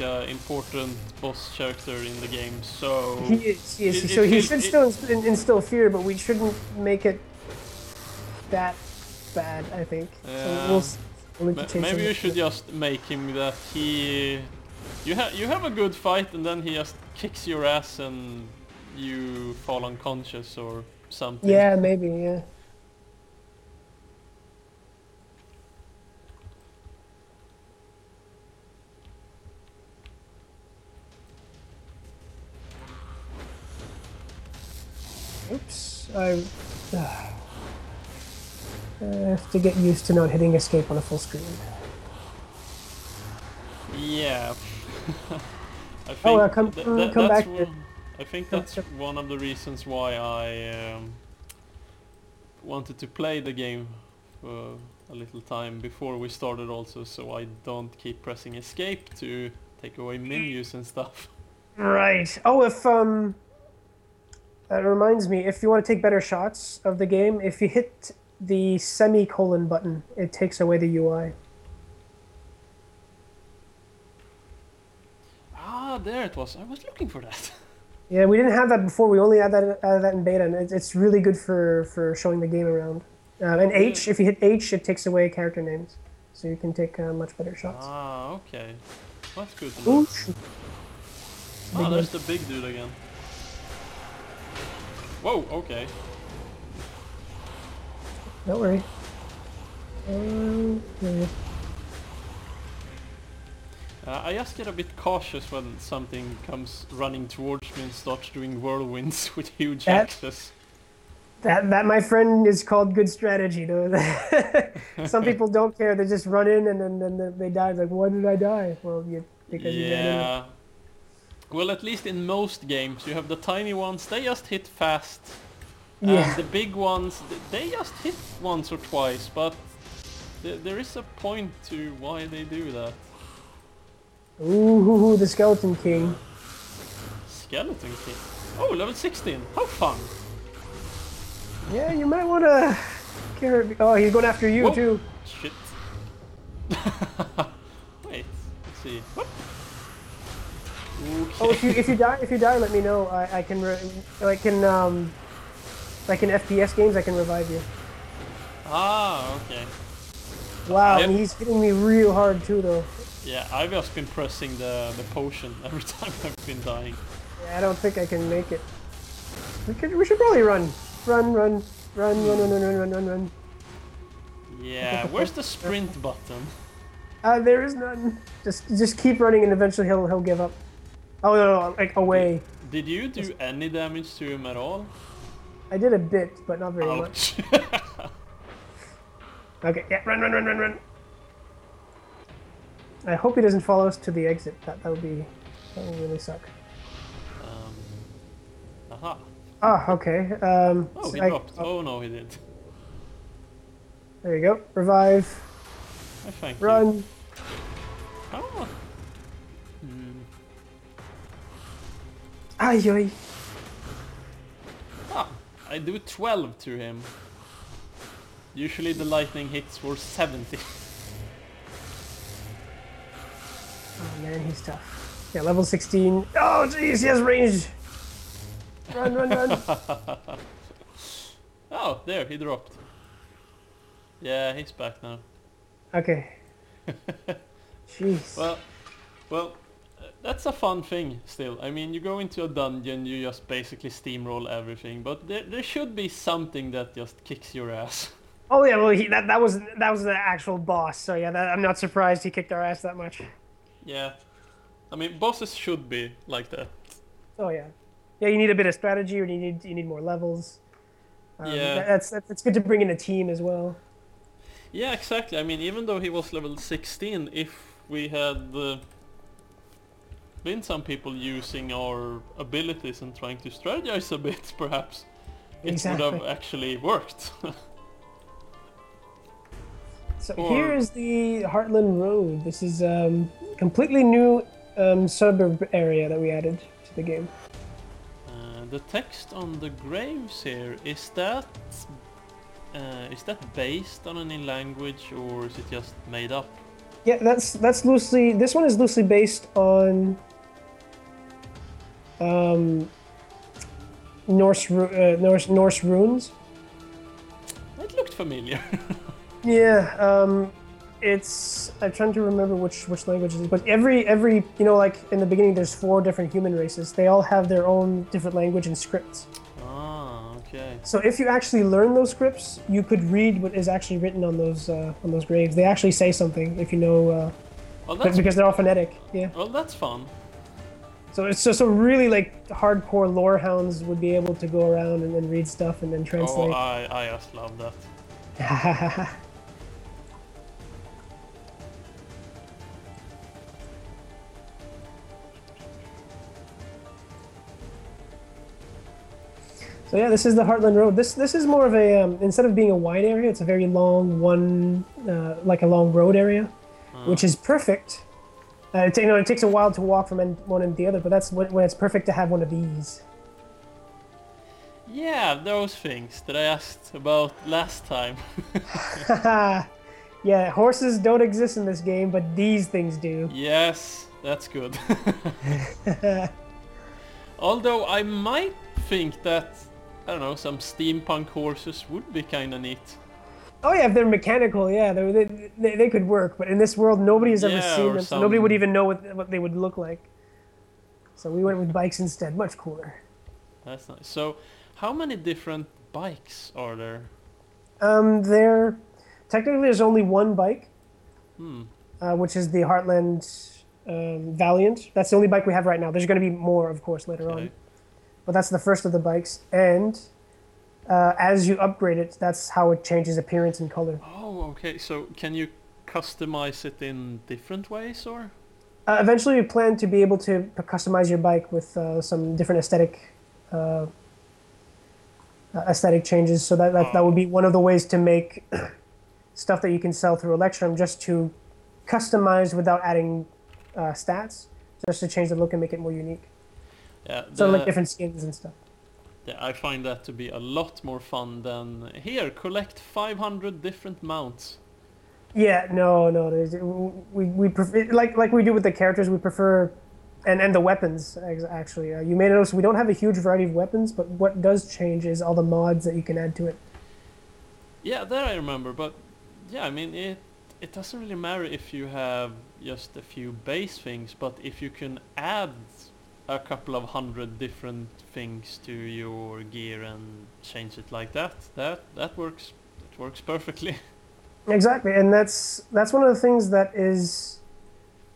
a important boss character in the game, so He is. He is. So he should still instill fear, but we shouldn't make it that bad, I think. So we'll need to change maybe it. you should just make him that you have a good fight and then he just kicks your ass and you fall unconscious or something. Yeah, maybe. Yeah. Oops. I have to get used to not hitting escape on a full screen. Yeah. I think come back here. I think that's one of the reasons why I wanted to play the game for a little time before we started also, so I don't keep pressing escape to take away menus and stuff. Right. Oh, if that reminds me, if you want to take better shots of the game, if you hit the semicolon button, it takes away the UI. Ah, there it was. I was looking for that. Yeah, we didn't have that before. We only added that in beta, and it's really good for showing the game around. And H, if you hit H, it takes away character names, so you can take much better shots. Ah, okay. That's good to know. Ooh, Ah, there's the big dude again. Whoa, okay. Don't worry. I just get a bit cautious when something comes running towards me and starts doing whirlwinds with huge axes. That, my friend, is called good strategy, though. Some people don't care; they just run in and then they die. It's like, why did I die? Well, because you ran in. Well, at least in most games, you have the tiny ones. They just hit fast. Yeah. And the big ones, they just hit once or twice. But there is a point to why they do that. Ooh, the Skeleton King. Skeleton King. Oh, level 16. How fun. Yeah, you might want to care. Oh, he's going after you. Whoa. Too. Shit. Wait, let's see. What? Okay. Oh, if you die, let me know. I can like in FPS games, I can revive you. Ah, okay. Wow, and he's hitting me real hard too, though. Yeah, I've just been pressing the potion every time I've been dying. Yeah, I don't think I can make it. We should probably run. Run. Yeah, where's the sprint button? There is none. Just keep running and eventually he'll give up. Oh no, like away. Did you do any damage to him at all? I did a bit, but not very much. Okay, yeah, run. I hope he doesn't follow us to the exit. That would really suck. Aha. Ah, okay. Oh, he dropped. Oh no, he did. There you go. Revive. Thank Run. You. Oh. Ay. Ah, I do 12 to him. Usually the lightning hits for 70. Oh man, he's tough. Yeah, level 16. Oh jeez, he has range. Run. Oh, there, he dropped. Yeah, he's back now. Okay. Jeez. Well, that's a fun thing still. I mean, you go into a dungeon, you just basically steamroll everything, but there should be something that just kicks your ass. Oh yeah, well that was the actual boss. So yeah, I'm not surprised he kicked our ass that much. Yeah, I mean bosses should be like that. Oh yeah, yeah. You need a bit of strategy, or you need more levels. Yeah, that's good to bring in a team as well. Yeah, exactly. I mean, even though he was level 16, if we had been some people using our abilities and trying to strategize a bit, perhaps it would have actually worked. So here's the Heartland Road. This is completely new suburb area that we added to the game. The text on the graves here, is that based on any language or is it just made up? Yeah, that's loosely. This one is loosely based on um, Norse runes. It looked familiar. Yeah, it's. I'm trying to remember which language it is, but every like in the beginning, there's four different human races. They all have their own different language and scripts. Ah, okay. So if you actually learn those scripts, you could read what is actually written on those graves. They actually say something if you know, Well, that's because they're all phonetic. Yeah. well, that's fun. So it's so really like hardcore lore hounds would be able to go around and then read stuff and then Oh, translate. I just love that. So yeah, this is the Heartland Road. This is more of a instead of being a wide area, it's a very long like a long road area, which is perfect. It takes a while to walk from one end to the other, but that's when it's perfect to have one of these. Yeah, those things that I asked about last time. Yeah, horses don't exist in this game, but these things do. Yes, that's good. Although I might think that, I don't know, some steampunk horses would be kinda neat. Oh yeah, if they're mechanical, yeah, they could work. But in this world, nobody has ever Yeah, seen or them, so nobody would some... even know what they would look like. So we went with bikes instead, much cooler. That's nice. So, how many different bikes are there? There technically there's only one bike, Hmm. which is the Heartland Valiant. That's the only bike we have right now. There's going to be more, of course, later Okay. on. But that's the first of the bikes, and as you upgrade it, that's how it changes appearance and color. Oh, okay. So, can you customize it in different ways, or? Eventually, we plan to be able to customize your bike with some different uh, aesthetic changes. So that would Oh, be one of the ways to make stuff that you can sell through Electrum, just to customize without adding stats, just to change the look and make it more unique. yeah. So like different skins and stuff. Yeah, I find that to be a lot more fun than here. Collect 500 different mounts. Yeah, no. We prefer like we do with the characters. We prefer and the weapons actually. You may notice we don't have a huge variety of weapons, but what does change is all the mods that you can add to it. Yeah, that I remember. But yeah, I mean it doesn't really matter if you have just a few base things, but if you can add a couple of hundred different things to your gear and change it like that, that works. It works perfectly. Exactly, and that's one of the things that is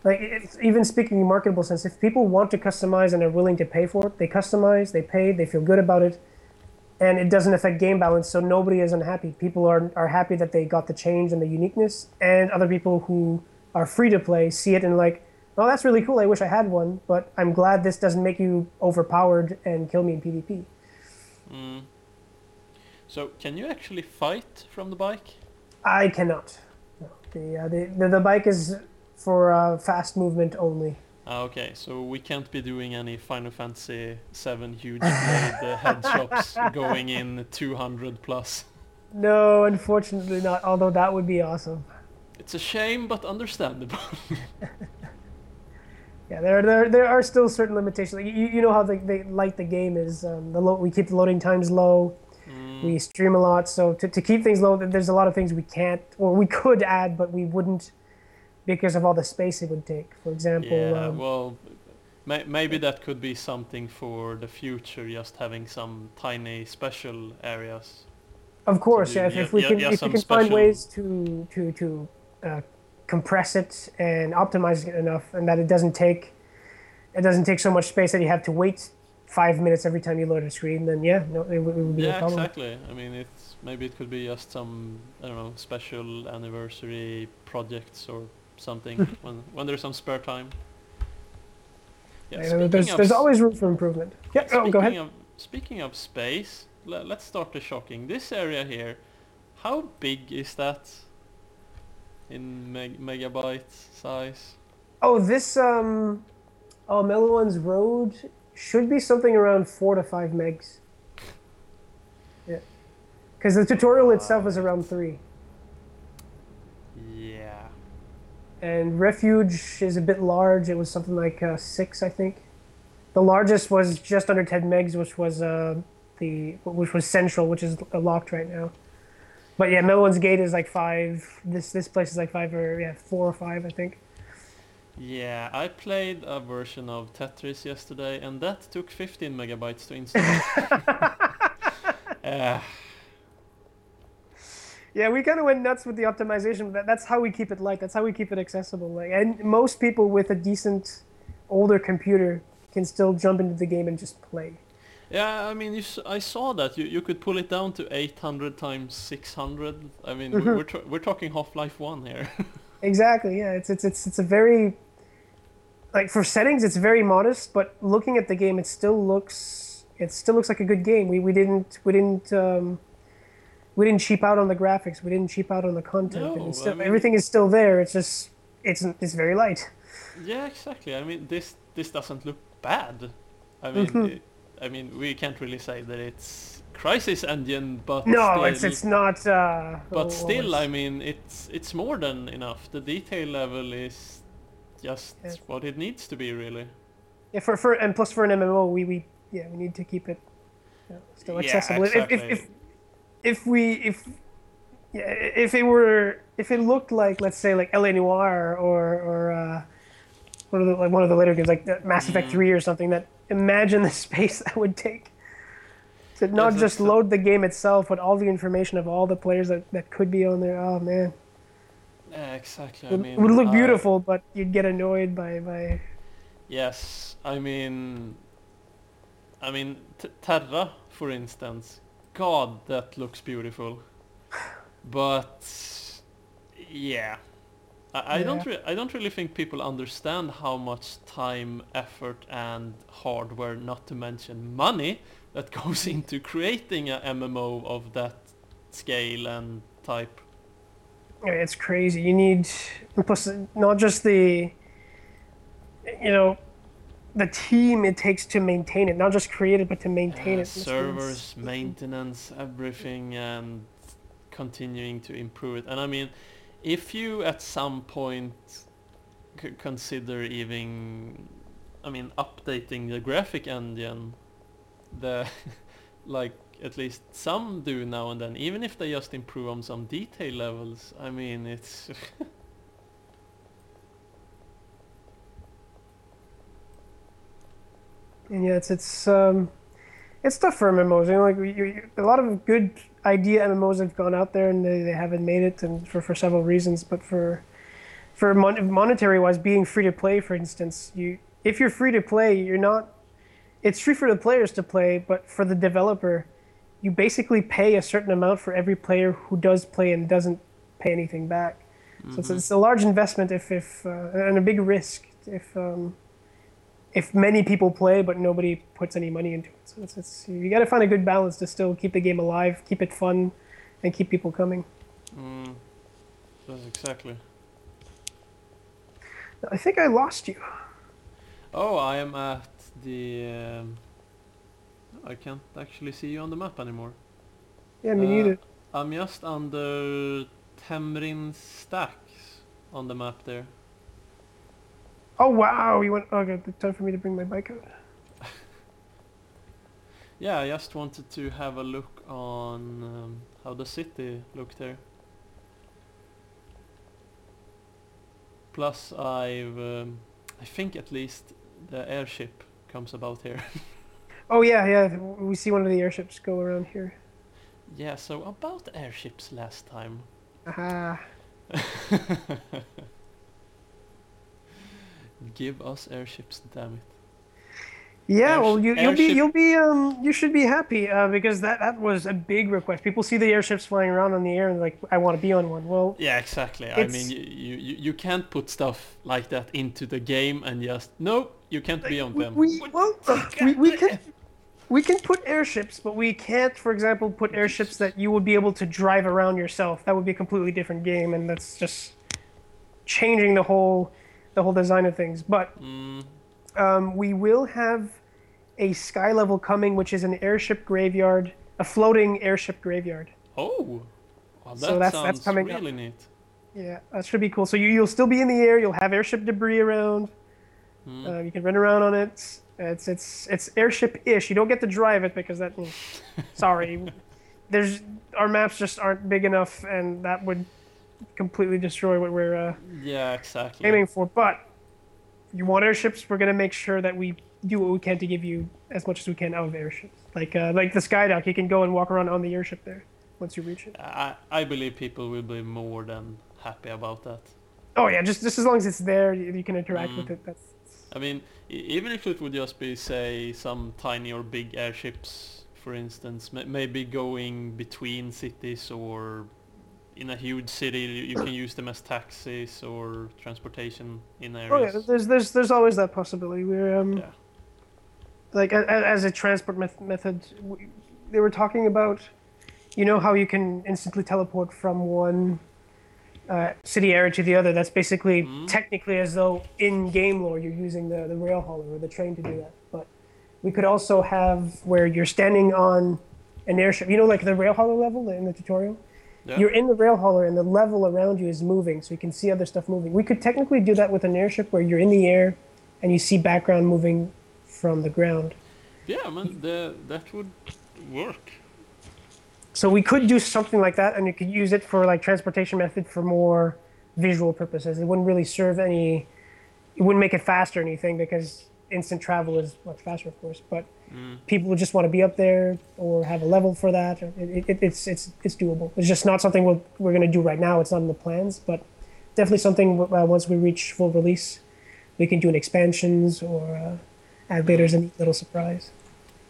like even speaking in marketable sense. If people want to customize and are willing to pay for it, they customize, they pay, they feel good about it, and it doesn't affect game balance, so nobody is unhappy. People are happy that they got the change and the uniqueness, and other people who are free to play see it and like, oh, that's really cool. I wish I had one, but I'm glad this doesn't make you overpowered and kill me in PvP. Mm. So can you actually fight from the bike? I cannot. No. The bike is for fast movement only. Ah, okay, so we can't be doing any Final Fantasy 7 huge blade headshots going in 200 plus. No, unfortunately not. Although that would be awesome. It's a shame, but understandable. Yeah, there are still certain limitations. Like, you know how they like the game is we keep the loading times low. Mm, We stream a lot, so to keep things low, there's a lot of things we can't or we could add, but we wouldn't because of all the space it would take. For example, yeah, well, maybe that could be something for the future, just having some tiny special areas of to course, do. yeah. Yeah, If we yeah, can yeah, if we some can find special. ways to compress it and optimize it enough, and that it doesn't take so much space that you have to wait 5 minutes every time you load a screen, then yeah, no, it would be no Yeah, problem. exactly. I mean, maybe it could be just some, I don't know, special anniversary projects or something when there's some spare time. Yeah, There's always room for improvement. Yeah. Oh, go ahead. speaking of space, let's start the shocking. This area here, how big is that in megabyte size? Oh, this Meloan's Road should be something around 4 to 5 megs. Yeah, because the tutorial itself is around 3. Yeah. and Refuge is a bit large. It was something like 6, I think. The largest was just under 10 megs, which was Central, which is locked right now. But yeah, Melon's Gate is like 5. This place is like 5 or yeah 4 or 5, I think. Yeah, I played a version of Tetris yesterday, and that took 15 megabytes to install. uh, Yeah, we kind of went nuts with the optimization. That's how we keep it light. That's how we keep it accessible. Like, and most people with a decent older computer can still jump into the game and just play. yeah, I mean, I saw that you could pull it down to 800 times 600. I mean, we're talking Half-Life 1 here. Exactly. Yeah, it's a very like for settings, it's very modest. But looking at the game, it still looks like a good game. We didn't cheap out on the graphics. We didn't cheap out on the content. No, Still, I mean, everything is still there. It's just it's very light. yeah, exactly. I mean, this doesn't look bad. I mean, I mean, we can't really say that it's Crysis Engine, but No, still, it's not. but still, I mean, it's more than enough. The detail level is just Yeah. what it needs to be, really. Yeah, for and plus for an MMO, we need to keep it still Yeah, accessible. exactly. If it looked like, let's say, like LA Noire or one of the later games like Mass Effect 3 or something, that imagine the space that would take to not Yes, just it's, load the game itself, but all the information of all the players that could be on there. Oh man, yeah, exactly. I it would mean, look beautiful, but you'd get annoyed by. yes, I mean, Terra, for instance. God, that looks beautiful. But yeah, Yeah. I don't really think people understand how much time, effort, and hardware, not to mention money, that goes into creating a MMO of that scale and type. Yeah, it's crazy. You need, and plus not just you know, the team it takes to maintain it, not just create it, but to maintain it. Servers, maintenance, everything, and continuing to improve it. And I mean, if you at some point consider even, I mean, updating the graphic engine, the like at least some do now and then, even if they just improve on some detail levels. I mean, it's And yeah, it's tough for MMOs. You know, like a lot of good idea MMOs have gone out there and they haven't made it, and for several reasons. But monetary wise, being free to play, for instance, if you're free to play, you're not. It's free for the players to play, but for the developer, you basically pay a certain amount for every player who does play and doesn't pay anything back. So it's a large investment and a big risk if many people play but nobody puts any money into it. So it's you got to find a good balance to still keep the game alive, keep it fun, and keep people coming. that's exactly. I think I lost you. Oh, I am at the. I can't actually see you on the map anymore. Yeah, me neither. I'm just under Temrin Stacks on the map there. Oh wow, you went. Okay, time for me to bring my bike out. Yeah, I just wanted to have a look on how the city looked there. Plus, I think at least the airship comes about here. Oh yeah. We see one of the airships go around here. Yeah, so about airships last time. Aha. Give us airships, damn it. Yeah, well, Airship. you should be happy because that was a big request. People see the airships flying around on the air and like, I want to be on one. Well, Yeah, exactly. I mean, it's you can't put stuff like that into the game and just no, you can't be on them. we can put airships, but we can't, for example, put airships that you would be able to drive around yourself. That would be a completely different game, and that's just changing the whole design of things. But we will have a sky level coming, which is an airship graveyard, a floating airship graveyard. Oh, well, So that that's sounds coming up. really neat. Yeah, that should be cool. So you'll still be in the air. You'll have airship debris around. Hmm. You can run around on it. It's airship-ish. You don't get to drive it because that. Sorry, there's our maps just aren't big enough, and that would completely destroy what we're Yeah, exactly. aiming for. But you want airships? We're gonna make sure that we do what we can to give you as much as we can out of airships. Like the Skydock, you can go and walk around on the airship there once you reach it. I believe people will be more than happy about that. Oh yeah, just as long as it's there, you can interact Mm. with it. That's I mean, even if it would just be, say, some tiny or big airships, for instance, maybe going between cities or in a huge city, you can use them as taxis or transportation in oh yeah. areas. There's always that possibility. We're Yeah. like as a transport method, they were talking about, you know how you can instantly teleport from one city area to the other. That's basically Mm. technically as though in game lore you're using the rail hauler or the train to do that. But we could also have where you're standing on an airship. You know, like the rail hauler level in the tutorial. Yeah. You're in the rail hauler and the level around you is moving, so you can see other stuff moving. We could technically do that with an airship where you're in the air and you see background moving from the ground. Yeah, I mean, that would work. So we could do something like that, and you could use it for like transportation method for more visual purposes. It wouldn't really serve any. It wouldn't make it faster or anything because instant travel is much faster, of course. But Mm. people would just want to be up there or have a level for that. It's doable. It's just not something we're going to do right now. It's not in the plans, but definitely something once we reach full release, we can do in expansions or add later as a neat little surprise.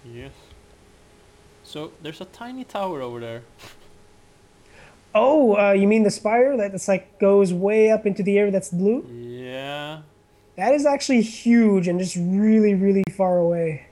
Yes. So there's a tiny tower over there. Oh, you mean the spire that's like goes way up into the air that's blue? Yeah. That is actually huge and just really, really far away.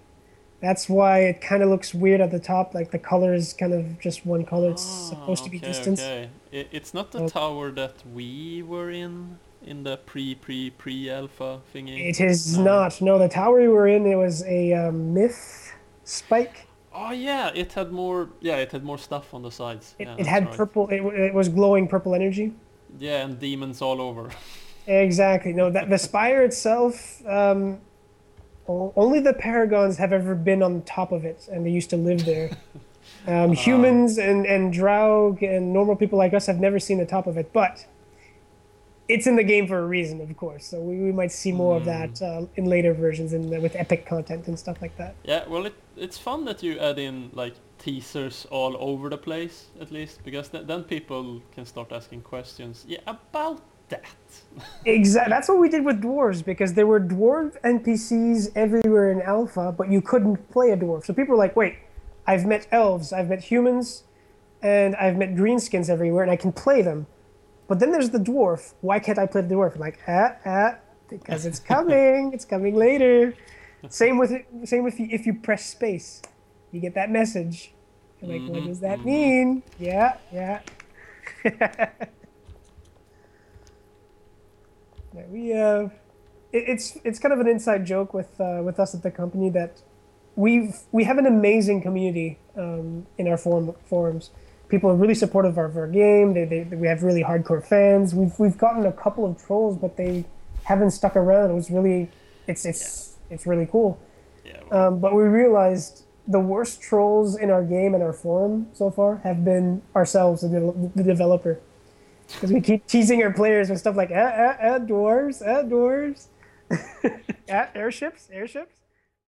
That's why it kind of looks weird at the top. Like the color is kind of just one color. It's Ah, supposed to be okay, distance. okay. It's not the Uh, tower that we were in the pre-alpha thingy. It is No. not. No, the tower we were in, it was a myth spike. Oh yeah, it had more. Yeah, it had more stuff on the sides. It, Yeah, it that's had right. purple. It was glowing purple energy. Yeah, and demons all over. Exactly. No, that the spire itself. Only the paragons have ever been on top of it, and they used to live there. Ah, Humans and Draug and normal people like us have never seen the top of it, but it's in the game for a reason, of course. So we might see more of hmm. that in later versions and with epic content and stuff like that. Yeah, well, it's fun that you add in like teasers all over the place, at least, because then people can start asking questions. Yeah, about that. Exactly. That's what we did with dwarves because there were dwarf NPCs everywhere in Alpha, but you couldn't play a dwarf. So people were like, "Wait, I've met elves, I've met humans, and I've met greenskins everywhere, and I can play them. But then there's the dwarf. Why can't I play the dwarf?" I'm like, because it's coming. It's coming later. Same with if you press space, you get that message. You're like, what Mhm, does that mhm. mean? Yeah, yeah. Yeah, it's kind of an inside joke with us at the company that we have an amazing community in our forums. People are really supportive of our game. We have really hardcore fans. We've gotten a couple of trolls, but they haven't stuck around. It was really Yeah, it's really cool. yeah. Well, But we realized the worst trolls in our game and our forum so far have been ourselves, the developer, because we keep teasing our players with stuff like dwarves, dwarves, airships, airships.